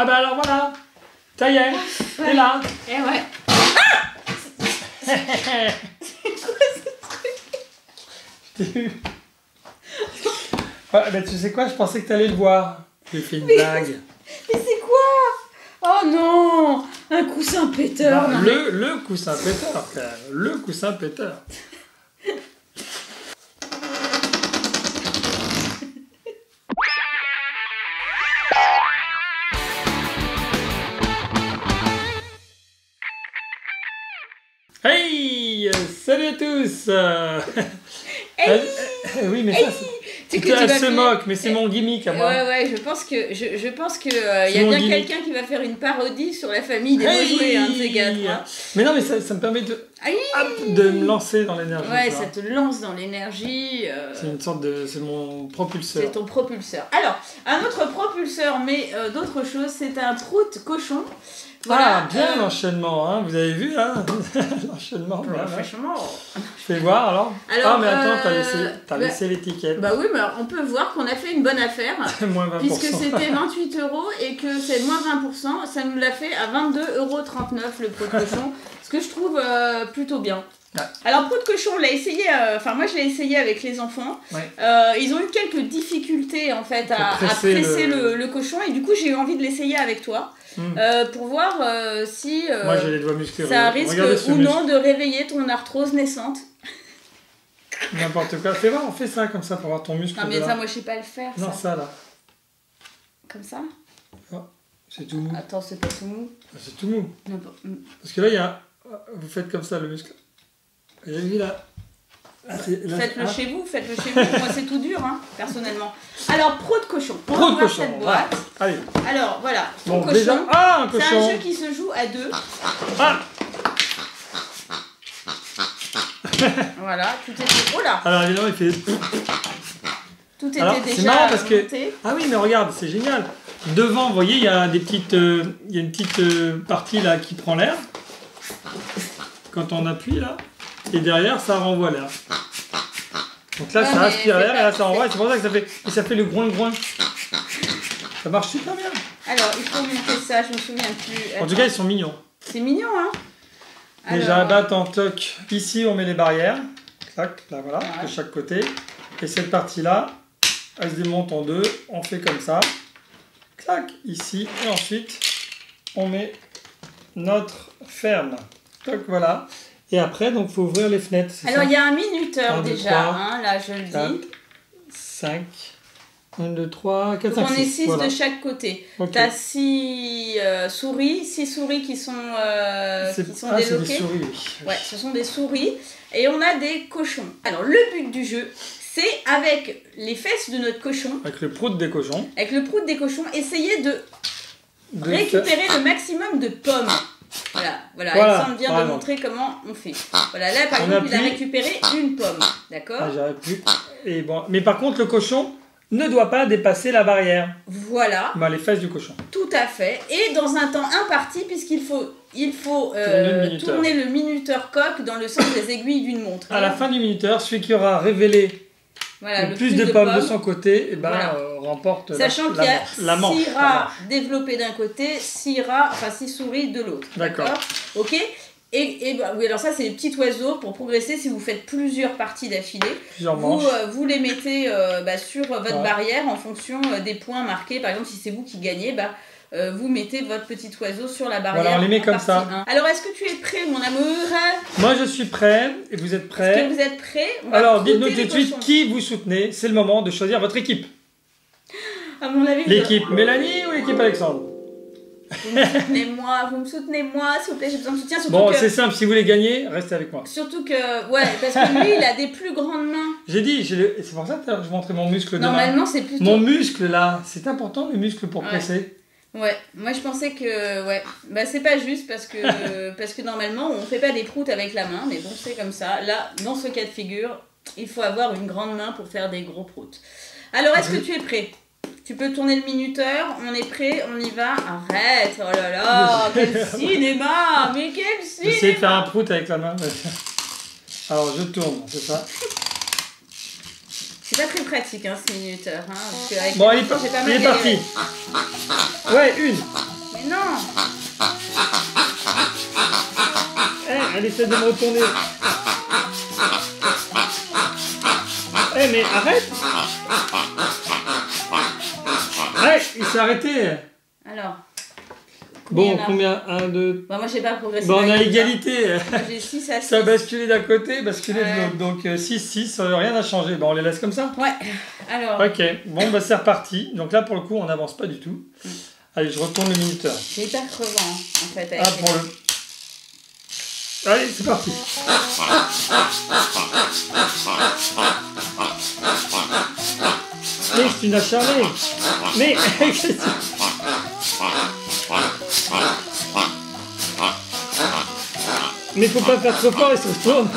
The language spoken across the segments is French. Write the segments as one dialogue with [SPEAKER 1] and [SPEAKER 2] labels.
[SPEAKER 1] Ah bah alors voilà. Ça y est, t'es là.
[SPEAKER 2] Eh ouais.
[SPEAKER 1] Je t'ai eu. Ouais, mais tu sais quoi, je pensais que t'allais le voir. J'ai fait une blague.
[SPEAKER 2] Mais c'est quoi? Oh non! Un coussin péteur.
[SPEAKER 1] Bah,
[SPEAKER 2] non,
[SPEAKER 1] le coussin péteur, quand même. Le coussin péteur. Hey! Salut à tous!
[SPEAKER 2] Hey!
[SPEAKER 1] Oui, mais
[SPEAKER 2] Hey!
[SPEAKER 1] ça,
[SPEAKER 2] Tu
[SPEAKER 1] elle se moque, mais c'est mon gimmick à moi.
[SPEAKER 2] Ouais, je pense que y a
[SPEAKER 1] mon
[SPEAKER 2] bien
[SPEAKER 1] gimmick.
[SPEAKER 2] quelqu'un qui va faire une parodie sur la famille des
[SPEAKER 1] Hey!
[SPEAKER 2] jouets, un de ces quatre. Hein.
[SPEAKER 1] Mais non, mais ça me permet de,
[SPEAKER 2] Aïe!
[SPEAKER 1] hop, de me lancer dans l'énergie.
[SPEAKER 2] Ouais,
[SPEAKER 1] tu vois.
[SPEAKER 2] ça te lance dans l'énergie.
[SPEAKER 1] C'est une sorte de... C'est mon propulseur.
[SPEAKER 2] C'est ton propulseur. Alors, un autre propulseur, mais d'autre chose, c'est un prout cochon.
[SPEAKER 1] Voilà, bien l'enchaînement, hein. Vous avez vu, hein. L'enchaînement. Bien,
[SPEAKER 2] Franchement.
[SPEAKER 1] Fais voir alors.
[SPEAKER 2] Alors,
[SPEAKER 1] Ah, mais attends, t'as
[SPEAKER 2] bah-
[SPEAKER 1] laissé l'étiquette.
[SPEAKER 2] Bah oui, mais alors, on peut voir qu'on a fait une bonne affaire.
[SPEAKER 1] Moins 20%.
[SPEAKER 2] Puisque c'était 28 € et que c'est moins 20%, ça nous l'a fait à 22,39 € le prout cochon. Ce que je trouve plutôt bien.
[SPEAKER 1] Ouais.
[SPEAKER 2] Alors, prout cochon, on l'a essayé, enfin moi je l'ai essayé avec les enfants.
[SPEAKER 1] Ouais.
[SPEAKER 2] Ils ont eu quelques difficultés en fait à
[SPEAKER 1] presser
[SPEAKER 2] presser le cochon et du coup j'ai eu envie de l'essayer avec toi pour voir si
[SPEAKER 1] Moi j'ai les doigts musclés.
[SPEAKER 2] ça risque
[SPEAKER 1] Regardez ce
[SPEAKER 2] ou
[SPEAKER 1] muscle.
[SPEAKER 2] non de réveiller ton arthrose naissante.
[SPEAKER 1] N'importe quoi. Fais voir, on fait ça comme ça pour voir ton muscle.
[SPEAKER 2] Non mais
[SPEAKER 1] de là.
[SPEAKER 2] ça moi je sais pas le faire.
[SPEAKER 1] Non, ça là.
[SPEAKER 2] Comme ça.
[SPEAKER 1] C'est tout mou.
[SPEAKER 2] Attends, c'est pas tout mou.
[SPEAKER 1] C'est tout mou.
[SPEAKER 2] N'importe-
[SPEAKER 1] Parce que là, il y a. Vous faites comme ça le muscle. Vous avez vu là.
[SPEAKER 2] Faites-le chez vous, faites-le chez vous. Moi, c'est tout dur, hein, personnellement. Alors, prout cochon. On
[SPEAKER 1] Prout
[SPEAKER 2] va voir
[SPEAKER 1] cochon,
[SPEAKER 2] cette boîte.
[SPEAKER 1] Allez.
[SPEAKER 2] Alors, voilà.
[SPEAKER 1] Bon,
[SPEAKER 2] Cochon.
[SPEAKER 1] déjà. Ah, un
[SPEAKER 2] C'est
[SPEAKER 1] cochon.
[SPEAKER 2] un jeu qui se joue à deux.
[SPEAKER 1] Ah.
[SPEAKER 2] Voilà, tout était... Oh là.
[SPEAKER 1] Alors évidemment, il fait.
[SPEAKER 2] Tout était
[SPEAKER 1] Alors, c'est
[SPEAKER 2] déjà
[SPEAKER 1] marrant parce que.
[SPEAKER 2] monté.
[SPEAKER 1] Ah oui, mais regarde, c'est génial. Devant, vous voyez, il y a des petites. Il y a une petite partie là qui prend l'air. Quand on appuie là. Et derrière, ça renvoie l'air. Donc là,
[SPEAKER 2] Ouais,
[SPEAKER 1] ça
[SPEAKER 2] mais
[SPEAKER 1] aspire
[SPEAKER 2] c'est
[SPEAKER 1] l'air et
[SPEAKER 2] pas-
[SPEAKER 1] là, ça renvoie. Et c'est pour ça que ça fait. Et ça fait le groin-groin. Ça marche super bien.
[SPEAKER 2] Alors, il faut monter ça, je me souviens plus.
[SPEAKER 1] En tout cas, ils sont mignons.
[SPEAKER 2] C'est mignon, hein.
[SPEAKER 1] Déjà, attends, toc. Ici, on met les barrières. Clac, là, voilà,
[SPEAKER 2] Ouais.
[SPEAKER 1] de chaque côté. Et cette partie-là, elle se démonte en deux. On fait comme ça. Clac, ici. Et ensuite, on met notre ferme. Toc, voilà. Et après, donc, il faut ouvrir les fenêtres.
[SPEAKER 2] Alors, il y a un minuteur
[SPEAKER 1] 1, 2,
[SPEAKER 2] déjà,
[SPEAKER 1] 3,
[SPEAKER 2] hein, là, je le
[SPEAKER 1] 4,
[SPEAKER 2] dis.
[SPEAKER 1] 5. 1, 2, 3, 4,
[SPEAKER 2] Donc
[SPEAKER 1] 5,
[SPEAKER 2] on est
[SPEAKER 1] 6.
[SPEAKER 2] 6
[SPEAKER 1] Voilà.
[SPEAKER 2] de chaque côté.
[SPEAKER 1] Ok.
[SPEAKER 2] Tu as 6 souris, 6 souris qui sont
[SPEAKER 1] C'est
[SPEAKER 2] déloquées.
[SPEAKER 1] des souris, oui.
[SPEAKER 2] Ouais, ce sont des souris. Et on a des cochons. Alors le but du jeu, c'est avec les fesses de notre cochon,
[SPEAKER 1] Avec le prout des cochons.
[SPEAKER 2] avec le prout des cochons, essayer de
[SPEAKER 1] de
[SPEAKER 2] récupérer le maximum de pommes. Voilà.
[SPEAKER 1] Voilà,
[SPEAKER 2] Alexandre vient de
[SPEAKER 1] vraiment.
[SPEAKER 2] montrer comment on fait. Voilà, là par
[SPEAKER 1] On
[SPEAKER 2] exemple, il a
[SPEAKER 1] appuie.
[SPEAKER 2] récupéré une pomme. D'accord.
[SPEAKER 1] Ah, j'aurais pu. Et bon. Mais par contre, le cochon ne doit pas dépasser la barrière.
[SPEAKER 2] Voilà.
[SPEAKER 1] Bah, les fesses du cochon.
[SPEAKER 2] Tout à fait. Et dans un temps imparti, puisqu'il faut
[SPEAKER 1] Tourner
[SPEAKER 2] le minuteur coq dans le sens des aiguilles d'une montre.
[SPEAKER 1] À la fin du minuteur, celui qui aura révélé
[SPEAKER 2] Voilà,
[SPEAKER 1] le plus de pommes de son côté, et ben,
[SPEAKER 2] Voilà.
[SPEAKER 1] remporte
[SPEAKER 2] Sachant qu'il y a
[SPEAKER 1] la manche.
[SPEAKER 2] 6 rats développés d'un côté, 6 souris de l'autre.
[SPEAKER 1] D'accord.
[SPEAKER 2] Ok. Et bah, oui, alors ça, c'est les petits oiseaux. Pour progresser, si vous faites plusieurs parties d'affilée,
[SPEAKER 1] Plusieurs manches.
[SPEAKER 2] vous les mettez sur votre
[SPEAKER 1] Ouais.
[SPEAKER 2] barrière en fonction des points marqués. Par exemple, si c'est vous qui gagnez, vous mettez votre petit oiseau sur la barrière.
[SPEAKER 1] Voilà, on les met
[SPEAKER 2] en
[SPEAKER 1] comme
[SPEAKER 2] partie
[SPEAKER 1] ça.
[SPEAKER 2] 1. Alors, est-ce que tu es prêt, mon amour?
[SPEAKER 1] Moi, je suis prêt. Et vous êtes
[SPEAKER 2] Est-ce
[SPEAKER 1] prêts?
[SPEAKER 2] que vous êtes prêts? On va
[SPEAKER 1] Alors,
[SPEAKER 2] prouter
[SPEAKER 1] dites-nous tout
[SPEAKER 2] les
[SPEAKER 1] de suite
[SPEAKER 2] cochons.
[SPEAKER 1] qui vous soutenez. C'est le moment de choisir votre équipe.
[SPEAKER 2] À mon avis,
[SPEAKER 1] L'équipe Mélanie ou l'équipe Alexandre?
[SPEAKER 2] vous me soutenez moi, s'il vous plaît, j'ai besoin de soutien. Surtout
[SPEAKER 1] Bon,
[SPEAKER 2] que,
[SPEAKER 1] c'est simple. Si vous voulez gagner, restez avec moi.
[SPEAKER 2] ouais, parce que lui, il a des plus grandes mains.
[SPEAKER 1] J'ai dit, c'est pour ça que je montrais mon muscle de main.
[SPEAKER 2] Normalement, c'est plutôt...
[SPEAKER 1] Mon muscle là, c'est important le muscle pour
[SPEAKER 2] Ouais.
[SPEAKER 1] presser.
[SPEAKER 2] Ouais, moi je pensais que... Ouais, bah c'est pas juste parce que normalement, on fait pas des proutes avec la main, mais bon, c'est comme ça. Là, dans ce cas de figure, il faut avoir une grande main pour faire des gros proutes. Alors, est-ce que tu es prêt? Tu peux tourner le minuteur, on est prêt, on y va. Arrête, oh là là, quel cinéma, mais quel cinéma.
[SPEAKER 1] J'essaie de faire un prout avec la main. Alors je tourne, c'est ça.
[SPEAKER 2] C'est pas très pratique, hein, ce minuteur. Hein, parce que avec
[SPEAKER 1] Bon,
[SPEAKER 2] les
[SPEAKER 1] il
[SPEAKER 2] enfants, j'ai pas mal
[SPEAKER 1] est
[SPEAKER 2] galéré.
[SPEAKER 1] parti. Ouais, une.
[SPEAKER 2] Mais non.
[SPEAKER 1] Elle essaie de me retourner. Mais arrête. Il s'est arrêté.
[SPEAKER 2] Alors.
[SPEAKER 1] Bon, combien 1, 2...
[SPEAKER 2] Bah, moi, j'ai pas progressé.
[SPEAKER 1] Bon, on a égalité.
[SPEAKER 2] J'ai 6 à 6.
[SPEAKER 1] Ça a basculé d'un côté, basculé de l'autre. Donc 6, 6, rien n'a changé. Bon, on les laisse comme ça.
[SPEAKER 2] Ouais. Alors.
[SPEAKER 1] Ok, bon, bah c'est reparti. Donc là, pour le coup, on n'avance pas du tout. Allez, je retourne le minuteur.
[SPEAKER 2] C'est hyper crevant, en fait. Avec
[SPEAKER 1] pour le... Allez, c'est parti. Mais c'est une acharnée. Mais... Mais faut pas faire trop fort, il se retourne.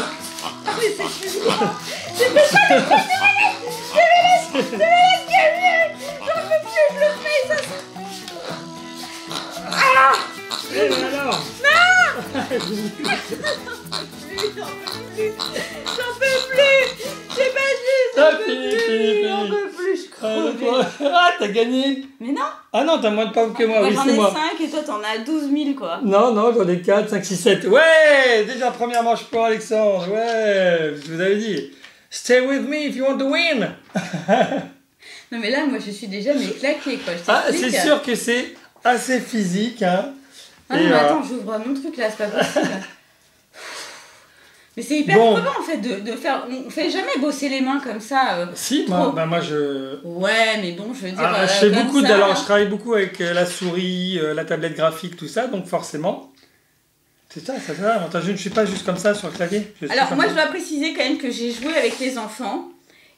[SPEAKER 2] Ah oui, c'est plus loin. C'est pas ça, c'est j'en peux plus, je le fais, ça. Ah.
[SPEAKER 1] Et alors?
[SPEAKER 2] Non. J'en peux plus. C'est pas juste. J'en peux plus, je creve.
[SPEAKER 1] Ah, t'as gagné.
[SPEAKER 2] Mais non.
[SPEAKER 1] Ah non, t'as moins de pommes que moi.
[SPEAKER 2] Moi,
[SPEAKER 1] oui,
[SPEAKER 2] j'en
[SPEAKER 1] c'est
[SPEAKER 2] ai
[SPEAKER 1] moi.
[SPEAKER 2] 5 et toi, t'en as 12 000, quoi.
[SPEAKER 1] Non, j'en ai 4, 5, 6, 7. Ouais, déjà première manche pour Alexandre. Ouais, je vous avais dit. Stay with me if you want to win.
[SPEAKER 2] Non, mais là, moi, je suis déjà claquée, quoi.
[SPEAKER 1] C'est sûr que c'est assez physique, hein.
[SPEAKER 2] Ah non, mais attends, j'ouvre mon truc, là, c'est pas possible. Mais c'est hyper crevant, en fait, de faire... On fait jamais bosser les mains comme ça.
[SPEAKER 1] Si, moi je...
[SPEAKER 2] Ouais, mais bon, je veux dire...
[SPEAKER 1] je fais beaucoup alors, je travaille beaucoup avec la souris, la tablette graphique, tout ça, donc forcément... C'est ça, je ne suis pas juste comme ça sur le clavier.
[SPEAKER 2] Alors, moi, je dois préciser quand même que j'ai joué avec les enfants.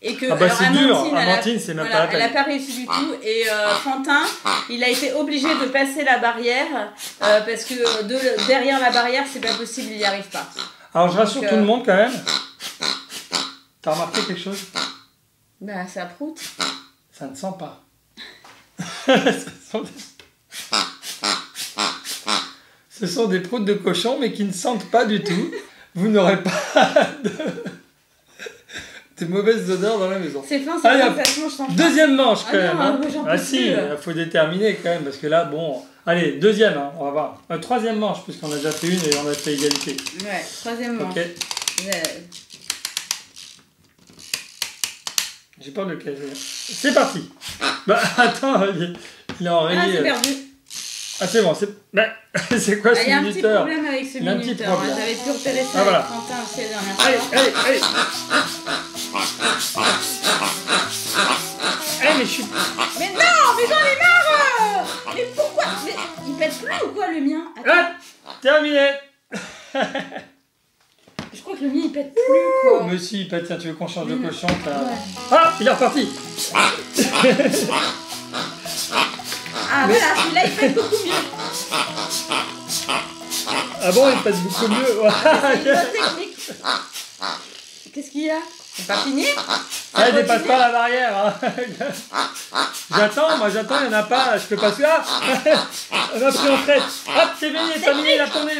[SPEAKER 2] Et que,
[SPEAKER 1] c'est dur, Amandine, c'est même pas la peine.
[SPEAKER 2] Elle n'a pas réussi du tout. Et Fantin, il a été obligé de passer la barrière, parce que derrière la barrière, c'est pas possible, il n'y arrive pas.
[SPEAKER 1] Alors, je rassure tout le monde quand même. T'as remarqué quelque chose?
[SPEAKER 2] Bah, ça proute.
[SPEAKER 1] Ça ne sent pas. Ce sont des proutes de cochon, mais qui ne sentent pas du tout. Vous n'aurez pas de mauvaises odeurs dans la maison.
[SPEAKER 2] C'est fin, ça se mange sans
[SPEAKER 1] deuxième manche quand même.
[SPEAKER 2] Non,
[SPEAKER 1] si, il faut déterminer quand même, parce que là, bon... Allez, deuxième, on va voir. Troisième manche, puisqu'on a déjà fait une et on a fait égalité.
[SPEAKER 2] Ouais, troisième manche.
[SPEAKER 1] Ok. J'ai peur de le caser. C'est parti. Bah, attends, il est en rayé.
[SPEAKER 2] Ah, c'est perdu.
[SPEAKER 1] Ah, c'est bon, c'est quoi ce minuteur?
[SPEAKER 2] Il y a un petit problème avec ce minuteur. J'avais pu repérer ça avec Quentin aussi la dernière fois.
[SPEAKER 1] Allez. Mais je suis...
[SPEAKER 2] Mais non, mais j'en ai marre. Mais pourquoi? Mais il pète plus ou quoi, le mien?
[SPEAKER 1] Attends. Terminé.
[SPEAKER 2] Je crois que le mien, il pète plus, quoi.
[SPEAKER 1] Mais si, il pète. Tiens, tu veux qu'on change de cochon?
[SPEAKER 2] Ouais.
[SPEAKER 1] Il est reparti.
[SPEAKER 2] Voilà, celui-là, il pète beaucoup mieux.
[SPEAKER 1] Ah bon, il pète beaucoup mieux.
[SPEAKER 2] C'est une bonne technique. Qu'est-ce qu'il y a? C'est pas fini?
[SPEAKER 1] Il dépasse pas la barrière. Hein. J'attends, il n'y en a pas. Je peux pas celui-là. On a pris en traite. Hop, c'est fini, terminé, il a tourné.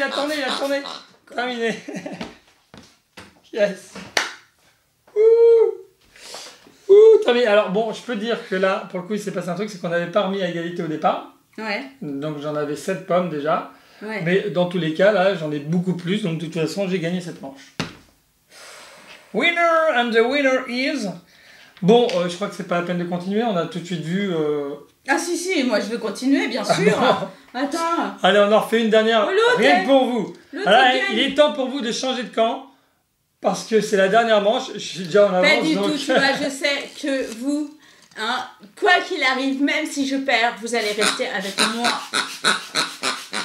[SPEAKER 1] Terminé. Yes. Terminé. Alors bon, je peux dire que là, pour le coup, il s'est passé un truc, c'est qu'on n'avait pas remis à égalité au départ.
[SPEAKER 2] Ouais.
[SPEAKER 1] Donc j'en avais 7 pommes déjà.
[SPEAKER 2] Ouais.
[SPEAKER 1] Mais dans tous les cas, là, j'en ai beaucoup plus. Donc de toute façon, j'ai gagné cette manche. Winner, and the winner is... Bon, je crois que c'est pas la peine de continuer, on a tout de suite vu...
[SPEAKER 2] Ah si, moi je veux continuer, bien sûr. Attends.
[SPEAKER 1] Allez, on en refait une dernière, rien que pour vous. Alors, il est temps pour vous de changer de camp, parce que c'est la dernière manche, je suis déjà en avance.
[SPEAKER 2] Pas du tout, tu vois, je sais que vous, hein, quoi qu'il arrive, même si je perds, vous allez rester avec moi.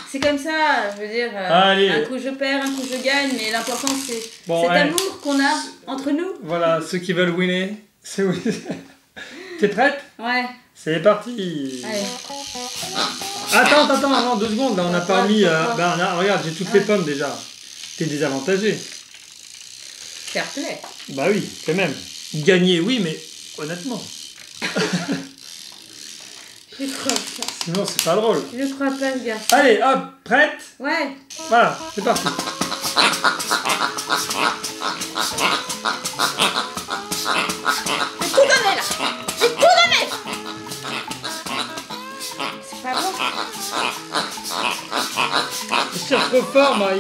[SPEAKER 2] C'est comme ça, je veux dire, un coup je perds, un coup je gagne, mais l'important c'est cet amour qu'on a entre nous.
[SPEAKER 1] Voilà, ceux qui veulent winner, c'est oui. T'es prête?
[SPEAKER 2] Ouais.
[SPEAKER 1] C'est parti.
[SPEAKER 2] Allez.
[SPEAKER 1] Attends, non, 2 secondes, là on n'a pas mis... regarde, j'ai toutes les pommes déjà. T'es désavantagé.
[SPEAKER 2] Fair play.
[SPEAKER 1] Bah oui, quand même. Gagner, oui, mais honnêtement.
[SPEAKER 2] Je crois pas.
[SPEAKER 1] Sinon, c'est pas drôle.
[SPEAKER 2] Je crois pas, ce garçon.
[SPEAKER 1] Allez, hop, prête?
[SPEAKER 2] Ouais.
[SPEAKER 1] Voilà, c'est parti.
[SPEAKER 2] J'ai tout donné, là. J'ai tout donné. C'est pas bon.
[SPEAKER 1] tire trop fort, moi.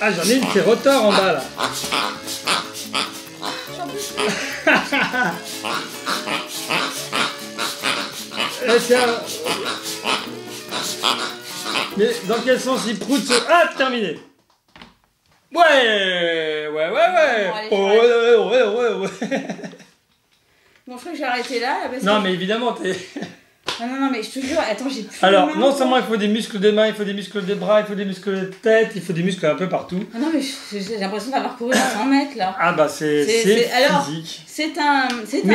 [SPEAKER 1] Ah, j'en ai une qui retord en bas, là. Tiens. Mais dans quel sens il proute ce... Ah, terminé. Ouais.
[SPEAKER 2] Bon, je crois que je vais arrêter là. Parce
[SPEAKER 1] non,
[SPEAKER 2] que...
[SPEAKER 1] mais évidemment, t'es...
[SPEAKER 2] Non, mais je te jure, attends, j'ai plus
[SPEAKER 1] Alors,
[SPEAKER 2] de main,
[SPEAKER 1] non seulement il faut des muscles des mains, il faut des muscles des bras, il faut des muscles de tête, il faut des muscles un peu partout.
[SPEAKER 2] Ah non, mais j'ai l'impression d'avoir couru 100 mètres, là.
[SPEAKER 1] Ah bah, c'est
[SPEAKER 2] alors,
[SPEAKER 1] physique.
[SPEAKER 2] C'est un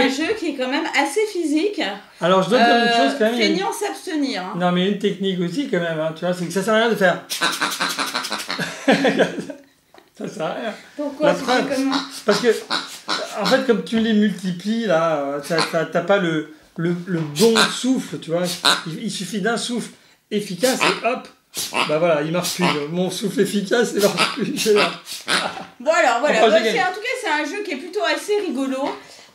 [SPEAKER 2] jeu qui est quand même assez physique.
[SPEAKER 1] Alors, je dois dire une chose quand même.
[SPEAKER 2] Feignant s'abstenir. Hein.
[SPEAKER 1] Non, mais une technique aussi quand même, hein, tu vois, c'est que ça sert à rien de faire... Ça sert à rien.
[SPEAKER 2] Pourquoi? Comment?
[SPEAKER 1] Parce que, en fait, comme tu les multiplies, là, t'as pas le bon souffle, tu vois. Il suffit d'un souffle efficace et hop, bah voilà, il marche plus. Mon souffle efficace, il marche plus.
[SPEAKER 2] Bon alors, voilà.
[SPEAKER 1] Enfin,
[SPEAKER 2] en tout cas, c'est un jeu qui est plutôt assez rigolo.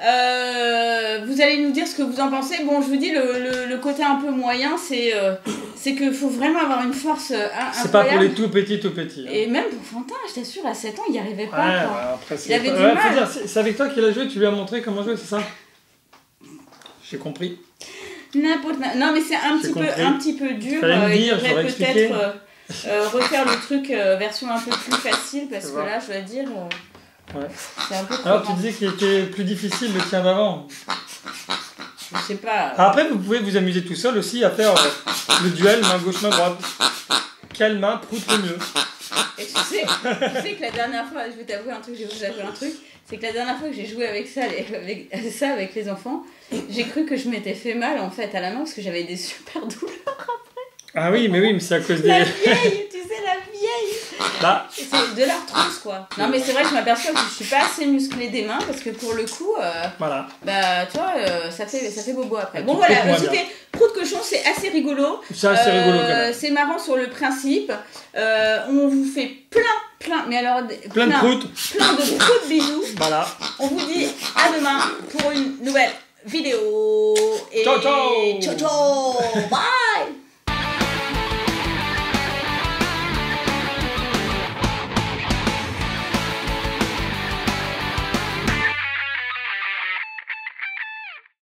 [SPEAKER 2] Vous allez nous dire ce que vous en pensez. Bon, je vous dis, le côté un peu moyen, c'est qu'il faut vraiment avoir une force incroyable.
[SPEAKER 1] C'est pas pour les tout petits. Hein.
[SPEAKER 2] Et même pour Fantin, je t'assure, à 7 ans, il n'y arrivait pas.
[SPEAKER 1] Ouais, après,
[SPEAKER 2] il avait du mal.
[SPEAKER 1] C'est avec toi qu'il a joué, tu lui as montré comment jouer, c'est ça? J'ai compris.
[SPEAKER 2] Non, mais c'est un petit peu dur.
[SPEAKER 1] Il
[SPEAKER 2] devrait peut-être refaire le truc version un peu plus facile, parce que là, je dois dire...
[SPEAKER 1] Ouais.
[SPEAKER 2] C'est un peu
[SPEAKER 1] alors tu disais qu'il était plus difficile le tien d'avant.
[SPEAKER 2] Je sais pas.
[SPEAKER 1] Après vous pouvez vous amuser tout seul aussi à faire le duel main gauche main droite. Quelle main proute le mieux?
[SPEAKER 2] Et tu sais que la dernière fois, je vais t'avouer un truc, c'est que la dernière fois que j'ai joué avec ça avec les enfants, j'ai cru que je m'étais fait mal en fait à la main parce que j'avais des super douleurs après.
[SPEAKER 1] Ah oui, mais c'est à cause des...
[SPEAKER 2] La vieille, tu sais, la vieille.
[SPEAKER 1] Bah.
[SPEAKER 2] C'est de l'arthrose, quoi. Non, mais c'est vrai que je m'aperçois que je suis pas assez musclée des mains parce que pour le coup,
[SPEAKER 1] voilà.
[SPEAKER 2] Bah, tu vois, ça fait bobo après. Bon, voilà, c'était Prout Cochon, c'est assez rigolo.
[SPEAKER 1] C'est assez rigolo quand même.
[SPEAKER 2] C'est marrant sur le principe. On vous fait plein, mais alors...
[SPEAKER 1] Plein de proutes.
[SPEAKER 2] Plein de proutes bisous.
[SPEAKER 1] Voilà.
[SPEAKER 2] On vous dit à demain pour une nouvelle vidéo. Et
[SPEAKER 1] ciao.
[SPEAKER 2] Ciao. Bye.